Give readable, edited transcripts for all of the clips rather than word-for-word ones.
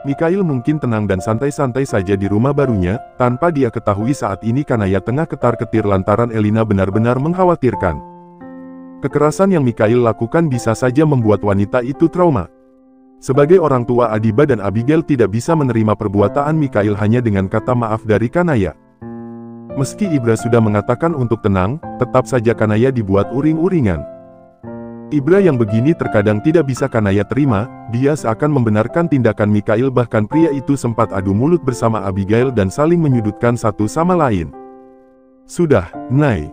Mikhail mungkin tenang dan santai-santai saja di rumah barunya, tanpa dia ketahui saat ini Kanaya tengah ketar-ketir lantaran Elina benar-benar mengkhawatirkan. Kekerasan yang Mikhail lakukan bisa saja membuat wanita itu trauma. Sebagai orang tua, Adiba dan Abigail tidak bisa menerima perbuatan Mikhail hanya dengan kata maaf dari Kanaya. Meski Ibra sudah mengatakan untuk tenang, tetap saja Kanaya dibuat uring-uringan. Ibra yang begini terkadang tidak bisa Kanaya terima, dia seakan membenarkan tindakan Mikhail, bahkan pria itu sempat adu mulut bersama Abigail dan saling menyudutkan satu sama lain. Sudah, Nay.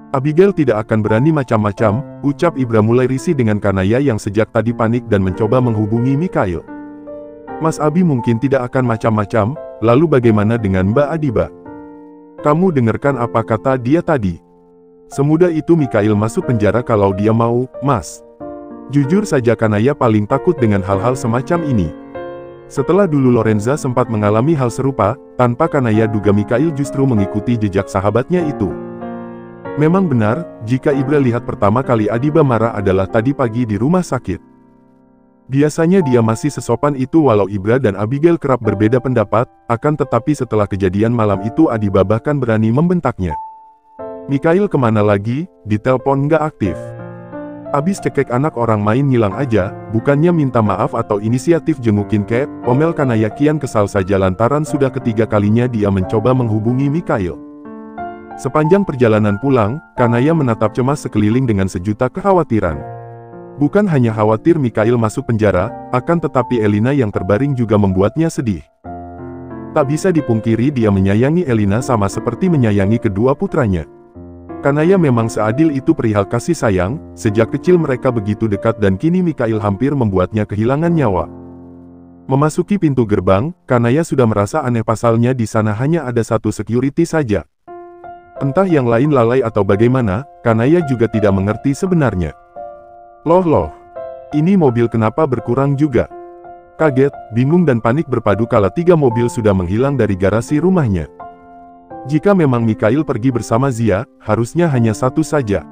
Abigail tidak akan berani macam-macam, ucap Ibra mulai risih dengan Kanaya yang sejak tadi panik dan mencoba menghubungi Mikhail. Mas Abi mungkin tidak akan macam-macam, lalu bagaimana dengan Mbak Adiba? Kamu dengarkan apa kata dia tadi? Semudah itu Mikhail masuk penjara kalau dia mau, Mas. Jujur saja Kanaya paling takut dengan hal-hal semacam ini. Setelah dulu Lorenza sempat mengalami hal serupa, tanpa Kanaya duga Mikhail justru mengikuti jejak sahabatnya itu. Memang benar, jika Ibra lihat pertama kali Adiba marah adalah tadi pagi di rumah sakit. Biasanya dia masih sesopan itu walau Ibra dan Abigail kerap berbeda pendapat, akan tetapi setelah kejadian malam itu Adiba bahkan berani membentaknya. Mikhail kemana lagi? Ditelepon nggak aktif. Abis cekek anak orang main ngilang aja, bukannya minta maaf atau inisiatif jengukin kek, omel Kanaya kian kesal saja lantaran sudah ketiga kalinya dia mencoba menghubungi Mikhail. Sepanjang perjalanan pulang, Kanaya menatap cemas sekeliling dengan sejuta kekhawatiran. Bukan hanya khawatir Mikhail masuk penjara, akan tetapi Elina yang terbaring juga membuatnya sedih. Tak bisa dipungkiri dia menyayangi Elina sama seperti menyayangi kedua putranya. Kanaya memang seadil itu perihal kasih sayang, sejak kecil mereka begitu dekat dan kini Mikhail hampir membuatnya kehilangan nyawa. Memasuki pintu gerbang, Kanaya sudah merasa aneh pasalnya di sana hanya ada satu security saja. Entah yang lain lalai atau bagaimana, Kanaya juga tidak mengerti sebenarnya. Loh, ini mobil kenapa berkurang juga? Kaget, bingung dan panik berpadu kala 3 mobil sudah menghilang dari garasi rumahnya. Jika memang Mikhail pergi bersama Zia, harusnya hanya satu saja.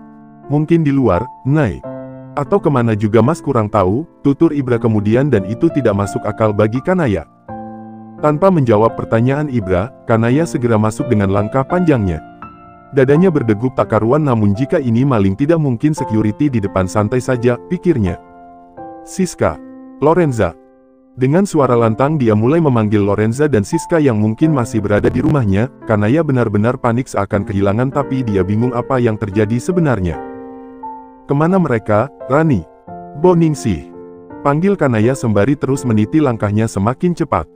Mungkin di luar, Nay. Atau kemana juga Mas kurang tahu, tutur Ibra kemudian dan itu tidak masuk akal bagi Kanaya. Tanpa menjawab pertanyaan Ibra, Kanaya segera masuk dengan langkah panjangnya. Dadanya berdegup tak karuan namun jika ini maling tidak mungkin security di depan santai saja, pikirnya. Siska. Lorenza. Dengan suara lantang dia mulai memanggil Lorenza dan Siska yang mungkin masih berada di rumahnya. Kanaya benar-benar panik seakan kehilangan tapi dia bingung apa yang terjadi sebenarnya. Kemana mereka, Rani? Boningsih. Panggil Kanaya sembari terus meniti langkahnya semakin cepat.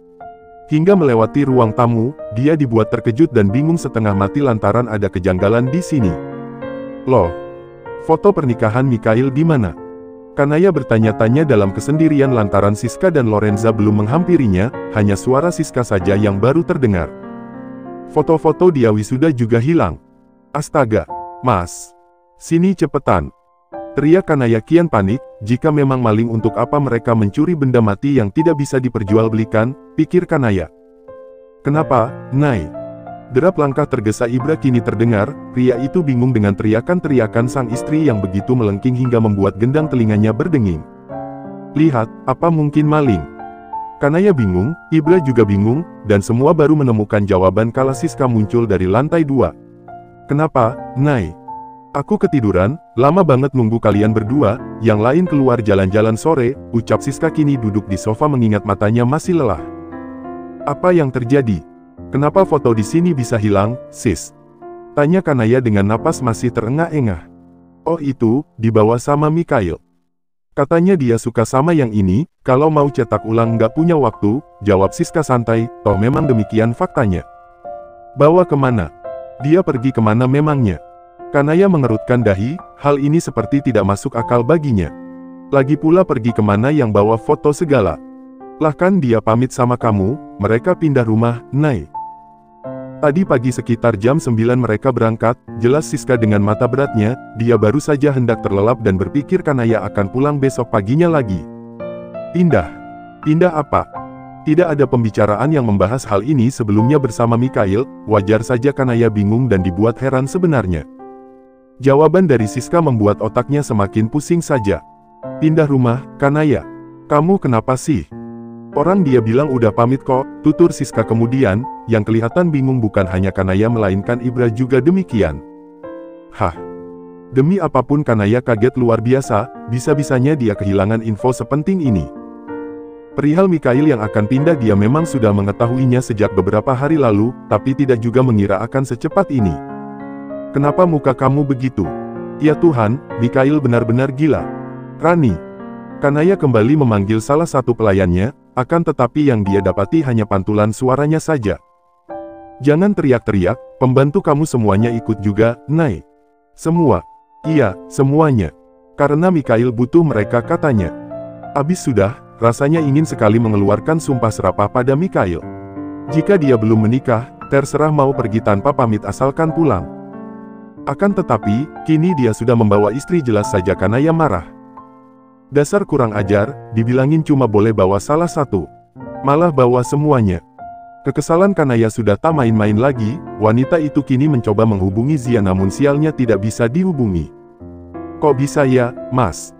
Hingga melewati ruang tamu, dia dibuat terkejut dan bingung setengah mati lantaran ada kejanggalan di sini. Loh, foto pernikahan Mikhail di mana? Kanaya bertanya-tanya dalam kesendirian lantaran Siska dan Lorenza belum menghampirinya, hanya suara Siska saja yang baru terdengar. Foto-foto dia wisuda juga hilang. Astaga, Mas. Sini cepetan. Teriak Kanaya kian panik, jika memang maling untuk apa mereka mencuri benda mati yang tidak bisa diperjualbelikan, pikir Kanaya. Kenapa, Nay? Derap langkah tergesa Ibra kini terdengar, pria itu bingung dengan teriakan-teriakan sang istri yang begitu melengking hingga membuat gendang telinganya berdenging. Lihat, apa mungkin maling? Kanaya bingung, Ibra juga bingung, dan semua baru menemukan jawaban kala Siska muncul dari lantai 2. Kenapa, Nay? Aku ketiduran, lama banget nunggu kalian berdua, yang lain keluar jalan-jalan sore, ucap Siska kini duduk di sofa mengingat matanya masih lelah. Apa yang terjadi? Kenapa foto di sini bisa hilang, sis? Tanya Kanaya dengan napas masih terengah-engah. Oh itu, dibawa sama Mikhail. Katanya dia suka sama yang ini, kalau mau cetak ulang nggak punya waktu, jawab Siska santai, toh memang demikian faktanya. Bawa kemana? Dia pergi kemana memangnya? Kanaya mengerutkan dahi, hal ini seperti tidak masuk akal baginya. Lagi pula pergi kemana yang bawa foto segala? Lah kan dia pamit sama kamu, mereka pindah rumah, Nay. Tadi pagi sekitar jam 9 mereka berangkat, jelas Siska dengan mata beratnya, dia baru saja hendak terlelap dan berpikir Kanaya akan pulang besok paginya lagi. Pindah? Pindah apa? Tidak ada pembicaraan yang membahas hal ini sebelumnya bersama Mikhail, wajar saja Kanaya bingung dan dibuat heran sebenarnya. Jawaban dari Siska membuat otaknya semakin pusing saja. Pindah rumah, Kanaya? Kamu kenapa sih? Orang dia bilang udah pamit kok, tutur Siska kemudian, yang kelihatan bingung bukan hanya Kanaya melainkan Ibra juga demikian. Hah? Demi apapun Kanaya kaget luar biasa, bisa-bisanya dia kehilangan info sepenting ini. Perihal Mikhail yang akan pindah dia memang sudah mengetahuinya sejak beberapa hari lalu, tapi tidak juga mengira akan secepat ini. Kenapa muka kamu begitu? Ya Tuhan, Mikhail benar-benar gila. Rani. Kanaya kembali memanggil salah satu pelayannya, akan tetapi yang dia dapati hanya pantulan suaranya saja. Jangan teriak-teriak, pembantu kamu semuanya ikut juga, Nay. Semua. Iya, semuanya. Karena Mikhail butuh mereka katanya. Abis sudah, rasanya ingin sekali mengeluarkan sumpah serapah pada Mikhail. Jika dia belum menikah, terserah mau pergi tanpa pamit asalkan pulang. Akan tetapi, kini dia sudah membawa istri jelas saja Kanaya marah. Dasar kurang ajar, dibilangin cuma boleh bawa salah satu. Malah bawa semuanya. Kekesalan Kanaya sudah tak main-main lagi, wanita itu kini mencoba menghubungi Zia namun sialnya tidak bisa dihubungi. Kok bisa ya, Mas?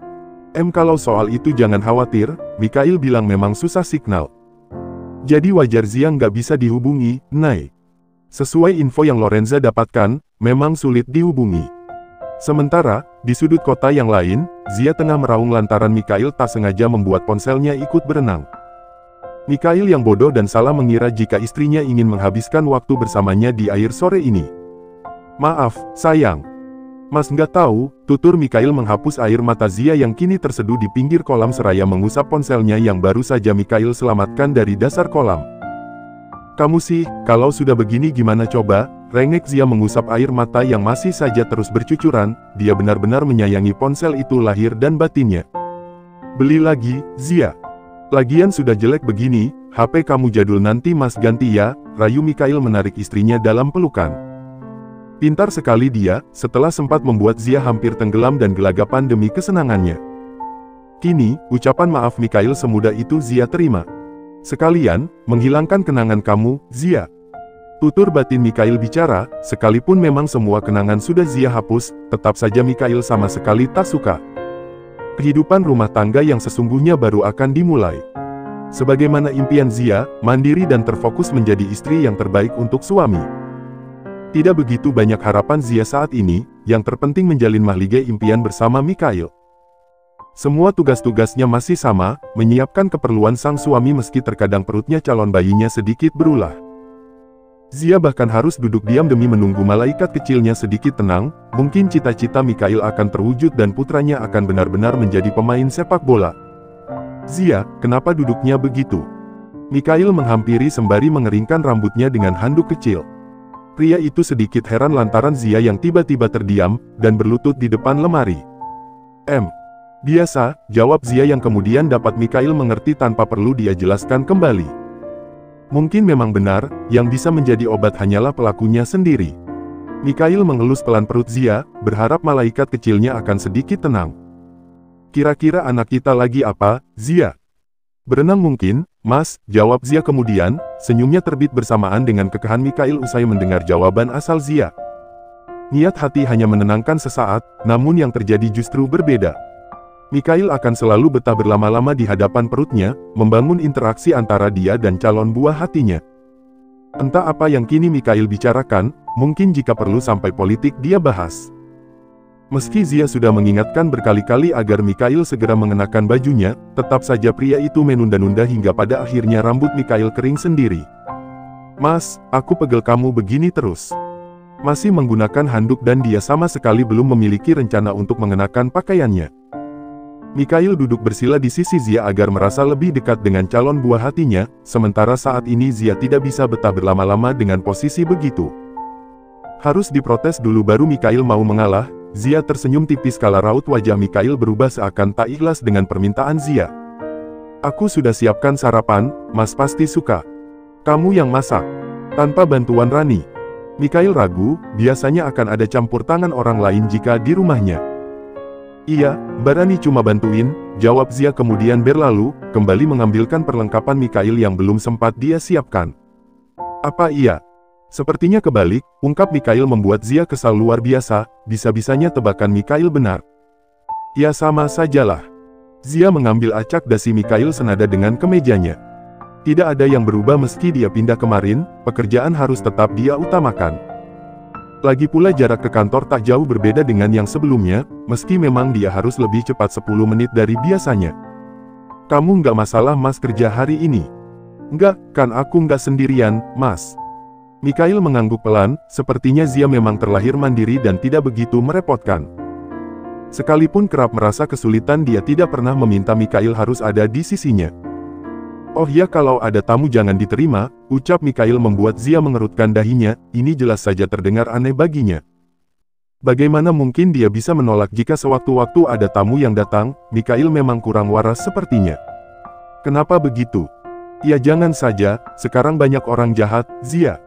Kalau soal itu jangan khawatir, Mikhail bilang memang susah signal. Jadi wajar Zia nggak bisa dihubungi, Nay. Sesuai info yang Lorenza dapatkan, memang sulit dihubungi. Sementara, di sudut kota yang lain, Zia tengah meraung lantaran Mikhail tak sengaja membuat ponselnya ikut berenang. Mikhail yang bodoh dan salah mengira jika istrinya ingin menghabiskan waktu bersamanya di air sore ini. Maaf, sayang. Mas nggak tahu, tutur Mikhail menghapus air mata Zia yang kini terseduh di pinggir kolam seraya mengusap ponselnya yang baru saja Mikhail selamatkan dari dasar kolam. Kamu sih, kalau sudah begini gimana coba? Rengek Zia mengusap air mata yang masih saja terus bercucuran, dia benar-benar menyayangi ponsel itu lahir dan batinnya. Beli lagi, Zia. Lagian sudah jelek begini, HP kamu jadul nanti mas ganti ya, rayu Mikhail menarik istrinya dalam pelukan. Pintar sekali dia, setelah sempat membuat Zia hampir tenggelam dan gelagapan demi kesenangannya. Kini, ucapan maaf Mikhail semudah itu Zia terima. Sekalian, menghilangkan kenangan kamu, Zia. Tutur batin Mikhail bicara, sekalipun memang semua kenangan sudah Zia hapus, tetap saja Mikhail sama sekali tak suka. Kehidupan rumah tangga yang sesungguhnya baru akan dimulai. Sebagaimana impian Zia, mandiri dan terfokus menjadi istri yang terbaik untuk suami. Tidak begitu banyak harapan Zia saat ini, yang terpenting menjalin mahligai impian bersama Mikhail. Semua tugas-tugasnya masih sama, menyiapkan keperluan sang suami meski terkadang perutnya calon bayinya sedikit berulah. Zia bahkan harus duduk diam demi menunggu malaikat kecilnya sedikit tenang, mungkin cita-cita Mikhail akan terwujud dan putranya akan benar-benar menjadi pemain sepak bola. Zia, kenapa duduknya begitu? Mikhail menghampiri sembari mengeringkan rambutnya dengan handuk kecil. Pria itu sedikit heran lantaran Zia yang tiba-tiba terdiam, dan berlutut di depan lemari. Biasa, jawab Zia yang kemudian dapat Mikhail mengerti tanpa perlu dia jelaskan kembali. Mungkin memang benar, yang bisa menjadi obat hanyalah pelakunya sendiri. Mikhail mengelus pelan perut Zia, berharap malaikat kecilnya akan sedikit tenang. Kira-kira anak kita lagi apa, Zia? Berenang mungkin, Mas, jawab Zia kemudian, senyumnya terbit bersamaan dengan kekahan Mikhail usai mendengar jawaban asal Zia. Niat hati hanya menenangkan sesaat, namun yang terjadi justru berbeda. Mikhail akan selalu betah berlama-lama di hadapan perutnya, membangun interaksi antara dia dan calon buah hatinya. Entah apa yang kini Mikhail bicarakan, mungkin jika perlu sampai politik dia bahas. Meski Zia sudah mengingatkan berkali-kali agar Mikhail segera mengenakan bajunya, tetap saja pria itu menunda-nunda hingga pada akhirnya rambut Mikhail kering sendiri. Mas, aku pegel kamu begini terus. Masih menggunakan handuk dan dia sama sekali belum memiliki rencana untuk mengenakan pakaiannya. Mikhail duduk bersila di sisi Zia agar merasa lebih dekat dengan calon buah hatinya, sementara saat ini Zia tidak bisa betah berlama-lama dengan posisi begitu. Harus diprotes dulu baru Mikhail mau mengalah. Zia tersenyum tipis kala raut wajah Mikhail berubah seakan tak ikhlas dengan permintaan Zia. Aku sudah siapkan sarapan, Mas pasti suka. Kamu yang masak. Tanpa bantuan Rani. Mikhail ragu, biasanya akan ada campur tangan orang lain jika di rumahnya. Iya, Mbak Rani cuma bantuin, jawab Zia kemudian berlalu, kembali mengambilkan perlengkapan Mikhail yang belum sempat dia siapkan. Apa iya? Sepertinya kebalik, ungkap Mikhail membuat Zia kesal luar biasa, bisa-bisanya tebakan Mikhail benar. Ya sama sajalah. Zia mengambil acak dasi Mikhail senada dengan kemejanya. Tidak ada yang berubah meski dia pindah kemarin, pekerjaan harus tetap dia utamakan. Lagi pula jarak ke kantor tak jauh berbeda dengan yang sebelumnya, meski memang dia harus lebih cepat 10 menit dari biasanya. Kamu nggak masalah Mas kerja hari ini? Nggak, kan aku nggak sendirian, Mas. Mikhail mengangguk pelan, sepertinya Zia memang terlahir mandiri dan tidak begitu merepotkan. Sekalipun kerap merasa kesulitan, dia tidak pernah meminta Mikhail harus ada di sisinya. Oh ya, kalau ada tamu jangan diterima, ucap Mikhail membuat Zia mengerutkan dahinya, ini jelas saja terdengar aneh baginya. Bagaimana mungkin dia bisa menolak jika sewaktu-waktu ada tamu yang datang? Mikhail memang kurang waras sepertinya. Kenapa begitu? Ya jangan saja, sekarang banyak orang jahat, Zia.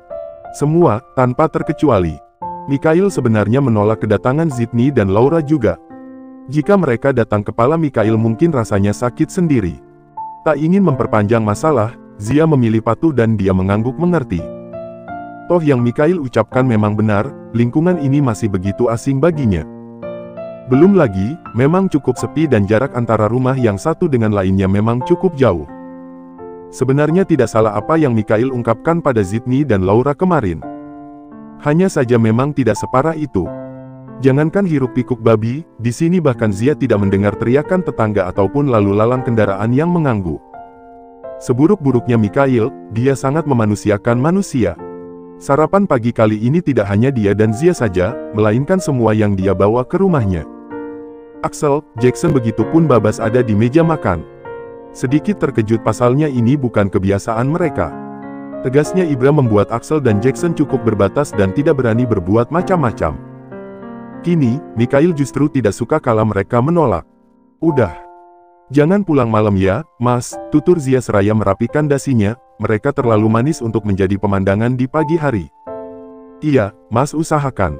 Semua, tanpa terkecuali. Mikhail sebenarnya menolak kedatangan Sydney dan Laura juga. Jika mereka datang, kepala Mikhail mungkin rasanya sakit sendiri. Tak ingin memperpanjang masalah, Zia memilih patuh dan dia mengangguk mengerti. Toh yang Mikhail ucapkan memang benar, lingkungan ini masih begitu asing baginya. Belum lagi, memang cukup sepi dan jarak antara rumah yang satu dengan lainnya memang cukup jauh. Sebenarnya tidak salah apa yang Mikhail ungkapkan pada Sydney dan Laura kemarin. Hanya saja memang tidak separah itu. Jangankan hiruk-pikuk babi, di sini bahkan Zia tidak mendengar teriakan tetangga ataupun lalu lalang kendaraan yang mengganggu. Seburuk-buruknya Mikhail, dia sangat memanusiakan manusia. Sarapan pagi kali ini tidak hanya dia dan Zia saja, melainkan semua yang dia bawa ke rumahnya. Axel, Jackson begitupun Babas ada di meja makan. Sedikit terkejut pasalnya ini bukan kebiasaan mereka. Tegasnya Ibra membuat Axel dan Jackson cukup berbatas dan tidak berani berbuat macam-macam. Kini, Mikhail justru tidak suka kalau mereka menolak. Udah. Jangan pulang malam ya, Mas, tutur Zia seraya merapikan dasinya, mereka terlalu manis untuk menjadi pemandangan di pagi hari. Iya, Mas usahakan.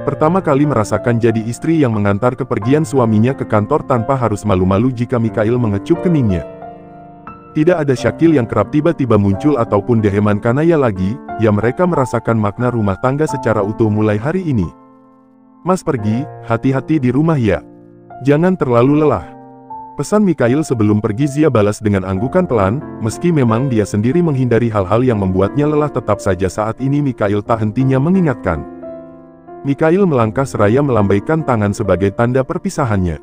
Pertama kali merasakan jadi istri yang mengantar kepergian suaminya ke kantor tanpa harus malu-malu jika Mikhail mengecup keningnya. Tidak ada Syakil yang kerap tiba-tiba muncul ataupun Deheman Kanaya lagi, ya mereka merasakan makna rumah tangga secara utuh mulai hari ini. Mas pergi, hati-hati di rumah ya. Jangan terlalu lelah. Pesan Mikhail sebelum pergi Zia balas dengan anggukan pelan, meski memang dia sendiri menghindari hal-hal yang membuatnya lelah, tetap saja saat ini Mikhail tak hentinya mengingatkan. Mikhail melangkah seraya melambaikan tangan sebagai tanda perpisahannya.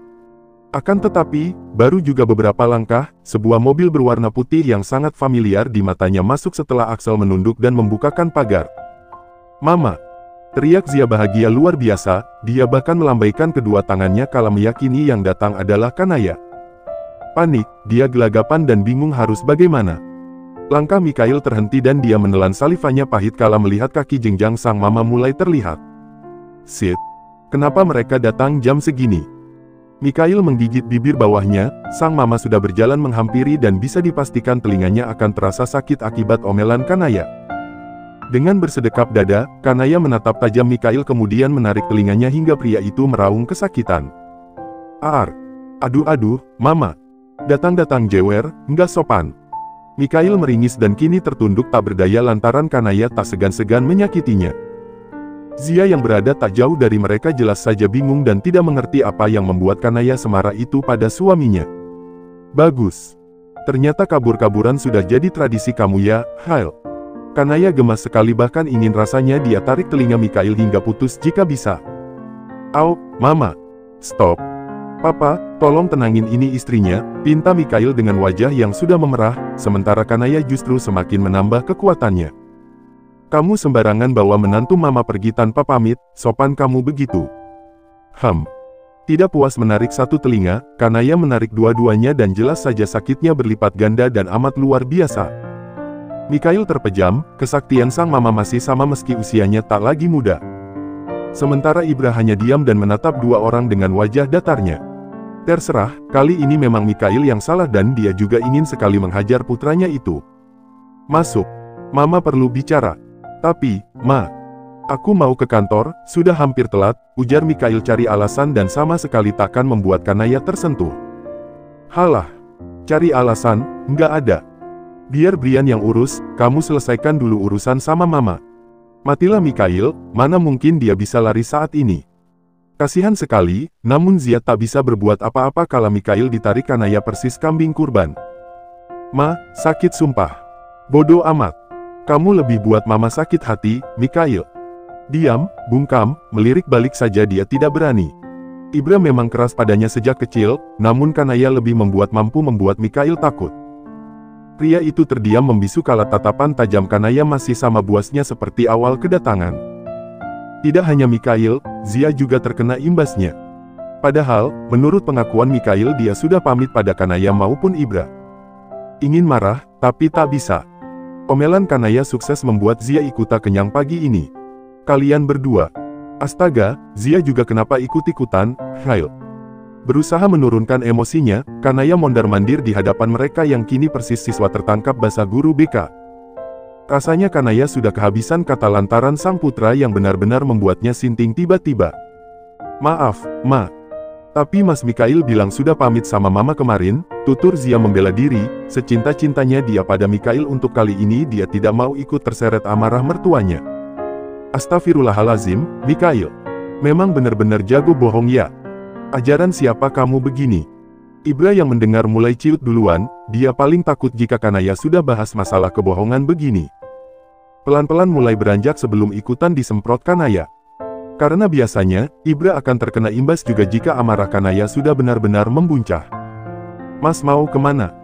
Akan tetapi, baru juga beberapa langkah, sebuah mobil berwarna putih yang sangat familiar di matanya masuk setelah Axel menunduk dan membukakan pagar. Mama! Teriak Zia bahagia luar biasa, dia bahkan melambaikan kedua tangannya kala meyakini yang datang adalah Kanaya. Panik, dia gelagapan dan bingung harus bagaimana. Langkah Mikhail terhenti dan dia menelan salivanya pahit kala melihat kaki jenjang sang mama mulai terlihat. Sid, kenapa mereka datang jam segini? Mikhail menggigit bibir bawahnya, sang mama sudah berjalan menghampiri dan bisa dipastikan telinganya akan terasa sakit akibat omelan Kanaya. Dengan bersedekap dada, Kanaya menatap tajam Mikhail kemudian menarik telinganya hingga pria itu meraung kesakitan. Aduh, mama. Datang-datang jewer, nggak sopan. Mikhail meringis dan kini tertunduk tak berdaya lantaran Kanaya tak segan-segan menyakitinya. Zia yang berada tak jauh dari mereka jelas saja bingung dan tidak mengerti apa yang membuat Kanaya semarah itu pada suaminya. Bagus. Ternyata kabur-kaburan sudah jadi tradisi kamu ya, Hail. Kanaya gemas sekali bahkan ingin rasanya dia tarik telinga Mikhail hingga putus jika bisa. Au, mama. Stop. Papa, tolong tenangin ini istrinya, pinta Mikhail dengan wajah yang sudah memerah, sementara Kanaya justru semakin menambah kekuatannya. Kamu sembarangan bawa menantu mama pergi tanpa pamit, sopan kamu begitu. Tidak puas menarik satu telinga, Kanaya menarik dua-duanya dan jelas saja sakitnya berlipat ganda dan amat luar biasa. Mikhail terpejam, kesaktian sang mama masih sama meski usianya tak lagi muda. Sementara Ibra hanya diam dan menatap dua orang dengan wajah datarnya. Terserah, kali ini memang Mikhail yang salah dan dia juga ingin sekali menghajar putranya itu. Masuk. Mama perlu bicara. Tapi, Ma. Aku mau ke kantor, sudah hampir telat, ujar Mikhail cari alasan dan sama sekali takkan membuat Kanaya tersentuh. Halah. Cari alasan, nggak ada. Biar Brian yang urus, kamu selesaikan dulu urusan sama mama. Matilah Mikhail, mana mungkin dia bisa lari saat ini. Kasihan sekali, namun Zia tak bisa berbuat apa-apa kala Mikhail ditarik Kanaya persis kambing kurban. Ma, sakit sumpah. Bodoh amat. Kamu lebih buat mama sakit hati, Mikhail. Diam, bungkam, melirik balik saja dia tidak berani. Ibra memang keras padanya sejak kecil, namun Kanaya lebih mampu membuat Mikhail takut. Pria itu terdiam membisu kala tatapan tajam Kanaya masih sama buasnya seperti awal kedatangan. Tidak hanya Mikhail, Zia juga terkena imbasnya. Padahal, menurut pengakuan Mikhail dia sudah pamit pada Kanaya maupun Ibra. Ingin marah, tapi tak bisa. Omelan Kanaya sukses membuat Zia ikuta kenyang pagi ini. Kalian berdua. Astaga, Zia juga kenapa ikut-ikutan, Hail. Berusaha menurunkan emosinya, Kanaya mondar-mandir di hadapan mereka yang kini persis siswa tertangkap basah guru BK. Rasanya Kanaya sudah kehabisan kata lantaran sang putra yang benar-benar membuatnya sinting tiba-tiba. Maaf, Ma. Tapi Mas Mikhail bilang sudah pamit sama Mama kemarin, tutur Zia membela diri, secinta-cintanya dia pada Mikhail untuk kali ini dia tidak mau ikut terseret amarah mertuanya. Astagfirullahalazim, Mikhail. Memang benar-benar jago bohong ya. Ajaran siapa kamu begini? Ibra yang mendengar mulai ciut duluan, dia paling takut jika Kanaya sudah bahas masalah kebohongan begini. Pelan-pelan mulai beranjak sebelum ikutan disemprot Kanaya. Karena biasanya, Ibra akan terkena imbas juga jika amarah Kanaya sudah benar-benar membuncah. Mas mau kemana?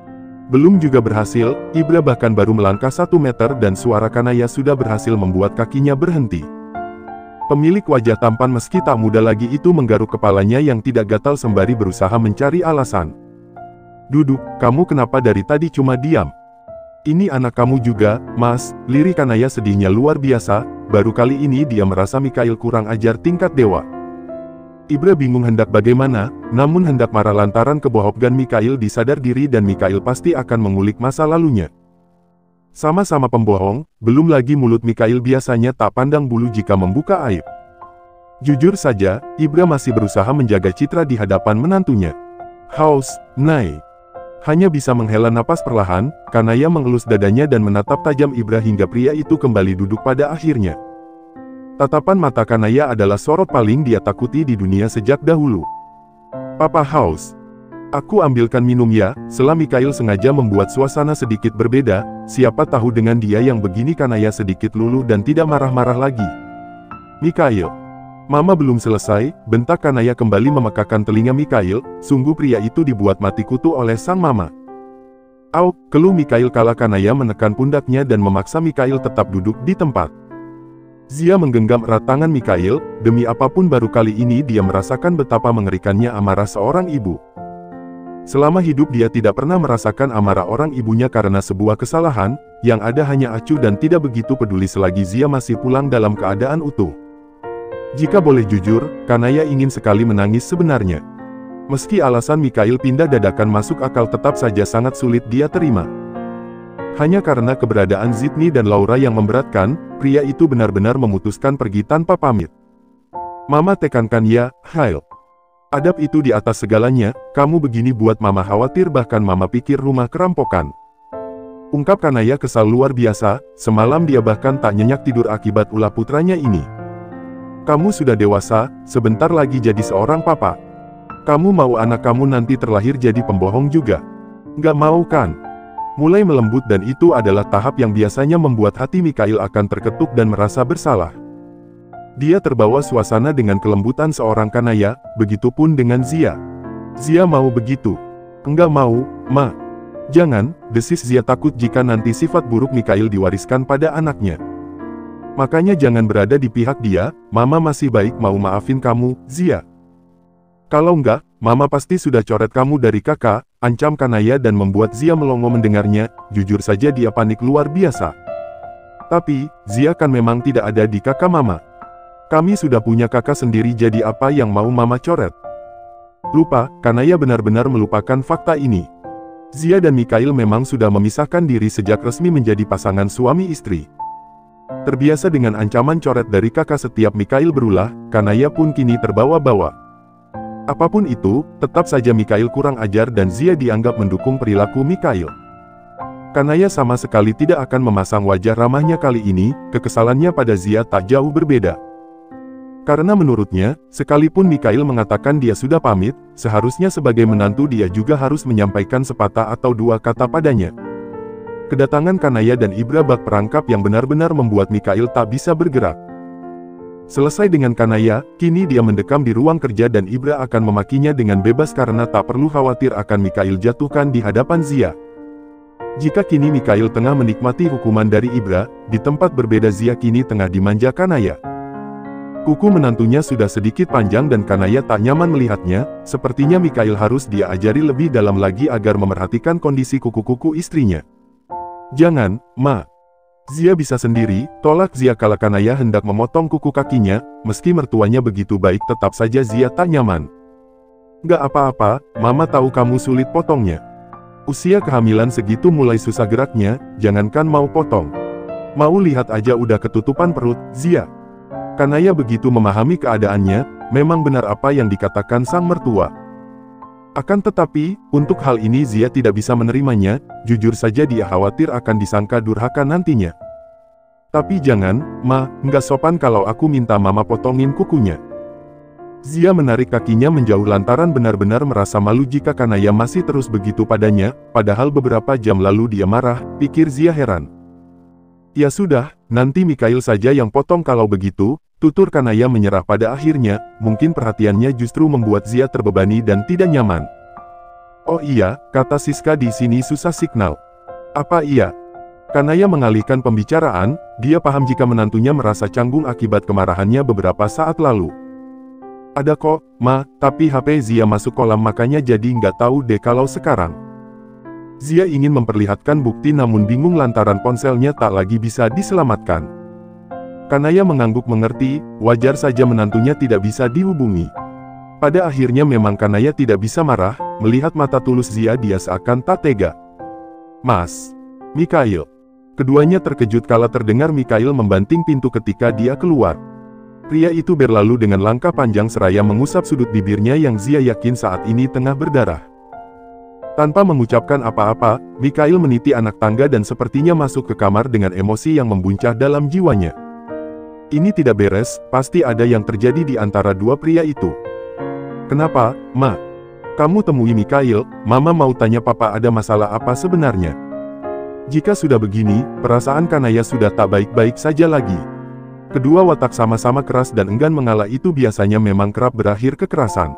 Belum juga berhasil, Ibra bahkan baru melangkah 1 meter dan suara Kanaya sudah berhasil membuat kakinya berhenti. Pemilik wajah tampan meski tak muda lagi itu menggaruk kepalanya yang tidak gatal sembari berusaha mencari alasan. Duduk, kamu kenapa dari tadi cuma diam? Ini anak kamu juga, Mas, lirik Kanaya sedihnya luar biasa, baru kali ini dia merasa Mikhail kurang ajar tingkat dewa. Ibra bingung hendak bagaimana, namun hendak marah lantaran kebohongan Mikhail disadar diri dan Mikhail pasti akan mengulik masa lalunya. Sama-sama pembohong, belum lagi mulut Mikhail biasanya tak pandang bulu jika membuka aib. Jujur saja, Ibra masih berusaha menjaga citra di hadapan menantunya. Haus, Nay. Hanya bisa menghela napas perlahan, Kanaya mengelus dadanya dan menatap tajam Ibra hingga pria itu kembali duduk pada akhirnya. Tatapan mata Kanaya adalah sorot paling dia takuti di dunia sejak dahulu. Papa haus. Aku ambilkan minum ya, setelah Mikhail sengaja membuat suasana sedikit berbeda, siapa tahu dengan dia yang begini Kanaya sedikit luluh dan tidak marah-marah lagi. Mikhail. Mama belum selesai, bentak Kanaya kembali memekakan telinga Mikhail, sungguh pria itu dibuat mati kutu oleh sang mama. Au, keluh Mikhail kala Kanaya menekan pundaknya dan memaksa Mikhail tetap duduk di tempat. Zia menggenggam erat tangan Mikhail, demi apapun baru kali ini dia merasakan betapa mengerikannya amarah seorang ibu. Selama hidup dia tidak pernah merasakan amarah orang ibunya karena sebuah kesalahan, yang ada hanya acuh dan tidak begitu peduli selagi Zia masih pulang dalam keadaan utuh. Jika boleh jujur, Kanaya ingin sekali menangis sebenarnya. Meski alasan Mikhail pindah dadakan masuk akal tetap saja sangat sulit dia terima. Hanya karena keberadaan Zidni dan Laura yang memberatkan, pria itu benar-benar memutuskan pergi tanpa pamit. Mama tekankan ya, Hail. Adab itu di atas segalanya, kamu begini buat mama khawatir bahkan mama pikir rumah kerampokan. Ungkap Kanaya kesal luar biasa, semalam dia bahkan tak nyenyak tidur akibat ulah putranya ini. Kamu sudah dewasa, sebentar lagi jadi seorang papa. Kamu mau anak kamu nanti terlahir jadi pembohong juga? Nggak mau kan? Mulai melembut dan itu adalah tahap yang biasanya membuat hati Mikhail akan terketuk dan merasa bersalah. Dia terbawa suasana dengan kelembutan seorang Kanaya, begitupun dengan Zia. Zia mau begitu. Enggak mau, Ma. Jangan, desis Zia takut jika nanti sifat buruk Mikhail diwariskan pada anaknya. Makanya jangan berada di pihak dia, Mama masih baik mau maafin kamu, Zia. Kalau enggak, Mama pasti sudah coret kamu dari kakak, ancam Kanaya dan membuat Zia melongo mendengarnya, jujur saja dia panik luar biasa. Tapi, Zia kan memang tidak ada di kakak Mama. Kami sudah punya kakak sendiri jadi apa yang mau Mama coret? Lupa, Kanaya benar-benar melupakan fakta ini. Zia dan Mikhail memang sudah memisahkan diri sejak resmi menjadi pasangan suami istri. Terbiasa dengan ancaman coret dari kakak setiap Mikhail berulah, Kanaya pun kini terbawa-bawa. Apapun itu, tetap saja Mikhail kurang ajar dan Zia dianggap mendukung perilaku Mikhail. Kanaya sama sekali tidak akan memasang wajah ramahnya kali ini, kekesalannya pada Zia tak jauh berbeda. Karena menurutnya, sekalipun Mikhail mengatakan dia sudah pamit, seharusnya sebagai menantu dia juga harus menyampaikan sepatah atau dua kata padanya. Kedatangan Kanaya dan Ibra bak perangkap yang benar-benar membuat Mikhail tak bisa bergerak. Selesai dengan Kanaya, kini dia mendekam di ruang kerja dan Ibra akan memakinya dengan bebas karena tak perlu khawatir akan Mikhail jatuhkan di hadapan Zia. Jika kini Mikhail tengah menikmati hukuman dari Ibra, di tempat berbeda Zia kini tengah dimanja Kanaya. Kuku menantunya sudah sedikit panjang dan Kanaya tak nyaman melihatnya, sepertinya Mikhail harus dia ajari lebih dalam lagi agar memerhatikan kondisi kuku-kuku istrinya. "Jangan, Ma. Zia bisa sendiri," tolak Zia kala Kanaya hendak memotong kuku kakinya, meski mertuanya begitu baik tetap saja Zia tak nyaman. "Gak apa-apa, Mama tahu kamu sulit potongnya. Usia kehamilan segitu mulai susah geraknya, jangankan mau potong. Mau lihat aja udah ketutupan perut, Zia." Kanaya begitu memahami keadaannya, memang benar apa yang dikatakan sang mertua. Akan tetapi, untuk hal ini Zia tidak bisa menerimanya, jujur saja dia khawatir akan disangka durhaka nantinya. "Tapi jangan, Ma, nggak sopan kalau aku minta Mama potongin kukunya." Zia menarik kakinya menjauh lantaran benar-benar merasa malu jika Kanaya masih terus begitu padanya, padahal beberapa jam lalu dia marah, pikir Zia heran. "Ya sudah, nanti Mikhail saja yang potong kalau begitu," tutur Kanaya menyerah pada akhirnya, mungkin perhatiannya justru membuat Zia terbebani dan tidak nyaman. "Oh iya," kata Siska di sini susah signal. "Apa iya?" Kanaya mengalihkan pembicaraan, dia paham jika menantunya merasa canggung akibat kemarahannya beberapa saat lalu. "Ada kok, Ma, tapi HP Zia masuk kolam makanya jadi nggak tahu deh kalau sekarang." Zia ingin memperlihatkan bukti namun bingung lantaran ponselnya tak lagi bisa diselamatkan. Kanaya mengangguk mengerti, wajar saja menantunya tidak bisa dihubungi. Pada akhirnya memang Kanaya tidak bisa marah, melihat mata tulus Zia dia seakan tak tega. "Mas. Mikhail." Keduanya terkejut kala terdengar Mikhail membanting pintu ketika dia keluar. Pria itu berlalu dengan langkah panjang seraya mengusap sudut bibirnya yang Zia yakin saat ini tengah berdarah. Tanpa mengucapkan apa-apa, Mikhail meniti anak tangga dan sepertinya masuk ke kamar dengan emosi yang membuncah dalam jiwanya. Ini tidak beres, pasti ada yang terjadi di antara dua pria itu. "Kenapa, Ma? Kamu temui Mikhail, Mama mau tanya Papa ada masalah apa sebenarnya." Jika sudah begini, perasaan Kanaya sudah tak baik-baik saja lagi. Kedua watak sama-sama keras dan enggan mengalah itu biasanya memang kerap berakhir kekerasan.